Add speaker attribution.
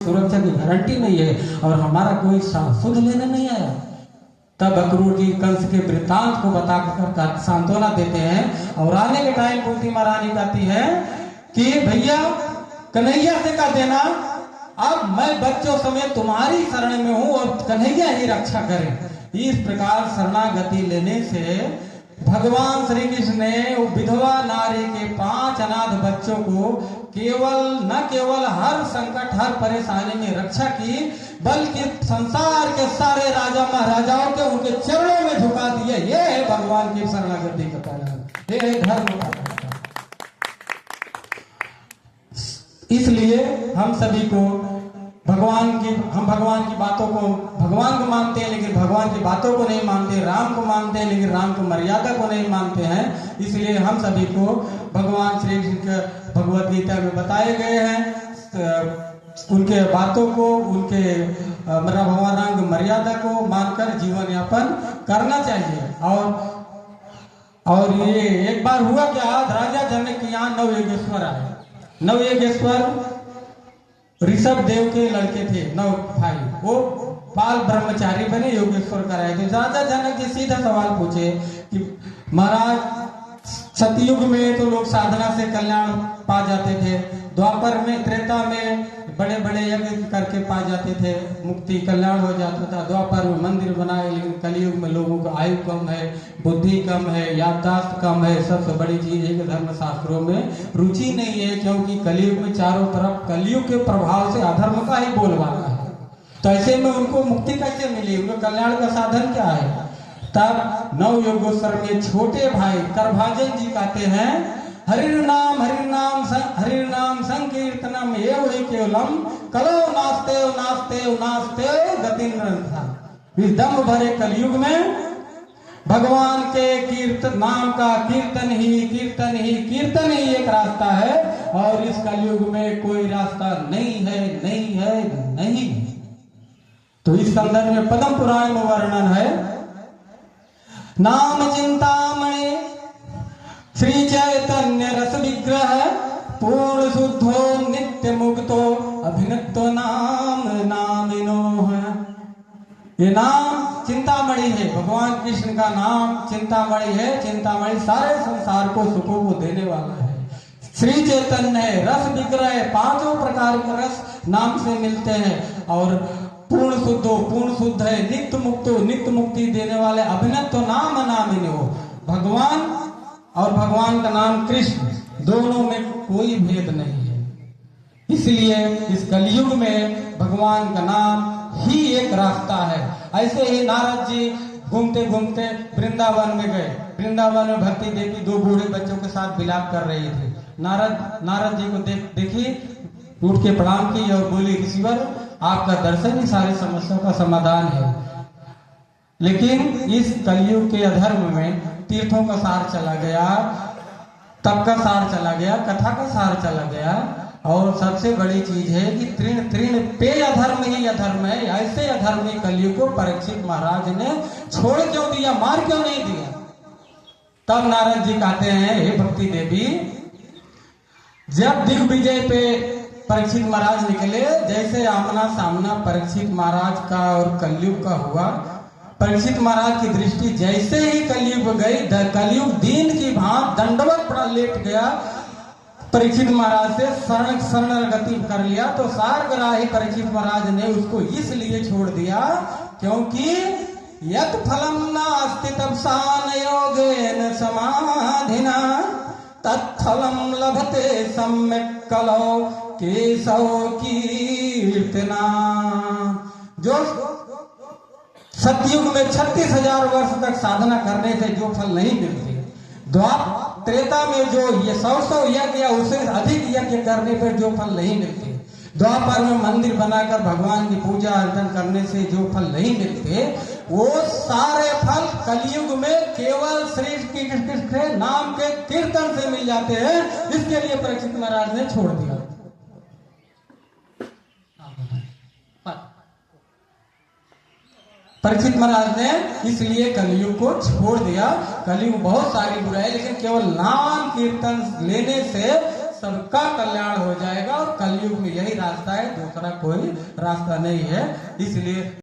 Speaker 1: सुरक्षा की गारंटी नहीं है और हमारा कोई सुध लेने नहीं आया। तब अक्रूर जी कंस के वृत्तांत को बताकर सांत्वना देते हैं और आने के टाइम कुंती महारानी कहती है कि भैया कन्हैया से कह देना अब मैं बच्चों समेत तुम्हारी शरण में हूं और कन्हैया ही रक्षा करे। इस प्रकार शरणागति लेने से भगवान श्री कृष्ण ने विधवा नारी के 5 अनाथ बच्चों को न केवल हर संकट हर परेशानी में रक्षा की, बल्कि संसार के सारे राजा महाराजाओं के उनके चरणों में झुका दिए। ये है भगवान की शरणागति का परिणाम, ये है धर्म का। इसलिए हम सभी को भगवान की बातों को भगवान को मानते हैं, लेकिन भगवान की बातों को नहीं मानते। राम को मानते हैं, लेकिन राम को मर्यादा को नहीं मानते हैं। इसलिए हम सभी को भगवान श्री कृष्ण के भगवद गीता में बताए गए हैं उनके बातों को, उनके भगवान राम की मर्यादा को मानकर जीवन यापन करना चाहिए। और ये एक बार हुआ क्या, राजा जनक के यहाँ 9 योगेश्वर आए। 9 योगेश्वर ऋषभ देव के लड़के थे, 9 भाई। वो बाल ब्रह्मचारी बने, योगेश्वर कराए थे। राजा जनक जी सीधा सवाल पूछे कि महाराज सतयुग में तो लोग साधना से कल्याण पा जाते थे, द्वापर में त्रेता में बड़े बड़े यज्ञ करके पा जाते थे, मुक्ति कल्याण हो जाता था। द्वापर में मंदिर बनाए, लेकिन कलयुग में लोगों का आयु कम है, बुद्धि कम है, याददाश्त कम है। सबसे बड़ी चीज है कि धर्म शास्त्रों में रुचि नहीं है, क्योंकि कलयुग में चारों तरफ कलयुग के प्रभाव से अधर्म का ही बोलबाला है। तो ऐसे में उनको मुक्ति कैसे मिली, उनको कल्याण का साधन क्या है? तब 9 योगेश्वर में छोटे भाई करभाजन जी कहते हैं, हरिर्नाम संकीर्तनम एव केवलम कलो नास्ते गतिन्रंथा। इस दम भरे कलयुग में भगवान के कीर्तन नाम का कीर्तन ही एक रास्ता है, और इस कलयुग में कोई रास्ता नहीं है। तो इस संदर्भ में पद्म पुराण में वर्णन है, नाम चिंतामणि श्री चैतन्य रस विग्रह पूर्ण शुद्धो नित्य मुक्तो अभिनतो नामिनो है। ये नाम चिंतामणि है, भगवान कृष्ण का नाम चिंतामणि है। चिंतामणि सारे संसार को सुखों को देने वाला है। श्री चैतन्य है, रस विग्रह 5 प्रकार के रस नाम से मिलते हैं, और पूर्ण शुद्ध है, नित्य मुक्ति देने वाले, अभिनतो नामिनो। भगवान और भगवान का नाम कृष्ण, दोनों में कोई भेद नहीं है। इसलिए इस कलयुग में भगवान का नाम ही एक रास्ता है। ऐसे ही नारद जी घूमते घूमते वृंदावन में गए। वृंदावन में भक्ति देवी 2 बूढ़े बच्चों के साथ विलाप कर रही थी। नारद जी को देखी, उठ के प्रणाम की और बोली, ऋषिवर आपका दर्शन ही सारी समस्याओं का समाधान है। लेकिन इस कलयुग के अधर्म में तीर्थों का सार चला गया, तप का सार चला गया, कथा का सार चला गया, और सबसे बड़ी चीज है कि तृण पे अधर्म ही अधर्म है। ऐसे अधर्मी कलयुग को परीक्षित महाराज ने छोड़ क्यों दिया, मार क्यों नहीं दिया? तब नारद जी कहते हैं, हे भक्ति देवी, जब दिग्विजय पे परीक्षित महाराज निकले, जैसे आमना सामना परीक्षित महाराज का और कलयुग का हुआ, परीक्षित महाराज की दृष्टि जैसे ही कलयुग गई, कलयुग दीन की भांत दंडवत पड़ा लेट गया, परीक्षित महाराज से शरणागति कर लिया। तो सारग्राही परीक्षित महाराज ने उसको इसलिए छोड़ दिया क्योंकि यत् फलम नास्ति तपसान योगेन समाधिना तत्फलम लभते सम्यक् कलौ केशव कीर्तना। जो सतयुग में 36,000 वर्ष तक साधना करने से जो फल नहीं मिलते, द्वापर त्रेता में जो ये 100 यज्ञ या उससे अधिक यज्ञ करने पर जो फल नहीं मिलते, द्वापर में मंदिर बनाकर भगवान की पूजा अर्चन करने से जो फल नहीं मिलते, वो सारे फल कलयुग में केवल श्री कृष्ण के नाम के कीर्तन से मिल जाते हैं। इसके लिए परीक्षित महाराज ने छोड़ दिया। परीक्षित महाराज ने इसलिए कलयुग को छोड़ दिया। कलयुग बहुत सारी बुराई, लेकिन केवल नाम कीर्तन लेने से सबका कल्याण हो जाएगा। और कलयुग में यही रास्ता है, दूसरा कोई रास्ता नहीं है। इसलिए